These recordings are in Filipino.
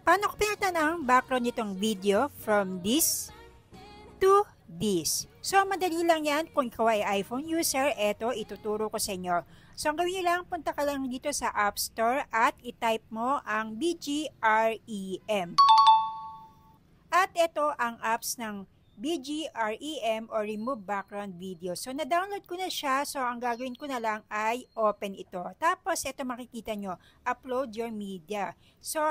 Paano ko pinalitan ang background nitong video from this to this? So, madali lang yan. Kung ikaw ay iPhone user, eto, ituturo ko sa inyo. So, ang gawin nyo lang, punta ka lang dito sa App Store at i-type mo ang BGREM. At ito ang apps ng BGREM or Remove Background Video. So, na-download ko na siya. So, ang gagawin ko na lang ay open ito. Tapos, ito makikita nyo, upload your media. So,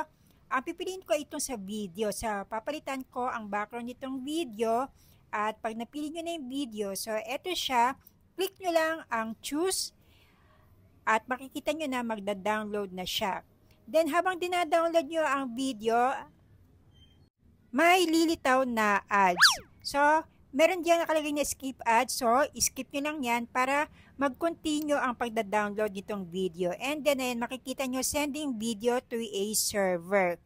ang pipiliin ko itong sa video. Sa papalitan ko ang background nitong video. At pag napili nyo na yung video, so, ito siya. Click nyo lang ang choose. At makikita nyo na magda-download na siya. Then, habang dina-download nyo ang video, may lilitaw na ads. So, meron diyan nakalagay na skip ads. So, skip nyo lang yan para mag-continue ang pagda-download nitong video. And then, ayan, makikita nyo sending video to a server.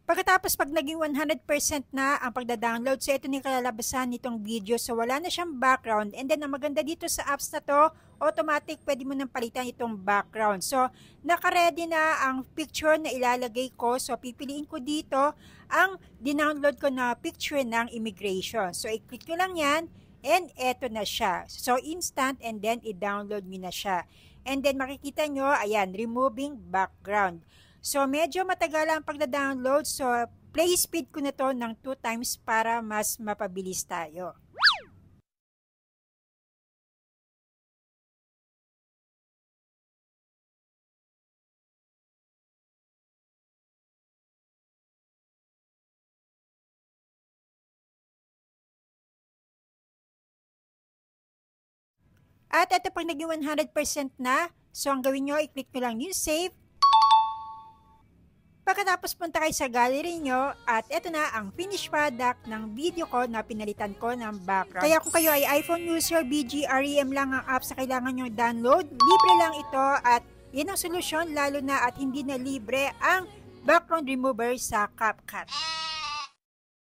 Pagkatapos pag naging 100% na ang pagda-download, so ito na yung kalalabasan nitong video. So wala na siyang background. And then ang maganda dito sa apps na to, automatic pwede mo nang palitan itong background. So naka-ready na ang picture na ilalagay ko. So pipiliin ko dito ang dinownload ko na picture ng immigration. So i-click nyo lang yan and eto na siya. So instant and then i-download nyo na siya. And then makikita nyo, ayan, removing background. So, medyo matagal ang pagda-download. So, play speed ko na to ng 2 times para mas mapabilis tayo. At ito pag naging 100% na, so ang gawin nyo, i-click nyo lang yung save. Pagkatapos punta kayo sa gallery nyo at ito na ang finished product ng video ko na pinalitan ko ng background. Kaya kung kayo ay iPhone user, BGREM lang ang apps na kailangan nyo download. Libre lang ito at yan ang solusyon lalo na at hindi na libre ang background remover sa CapCut.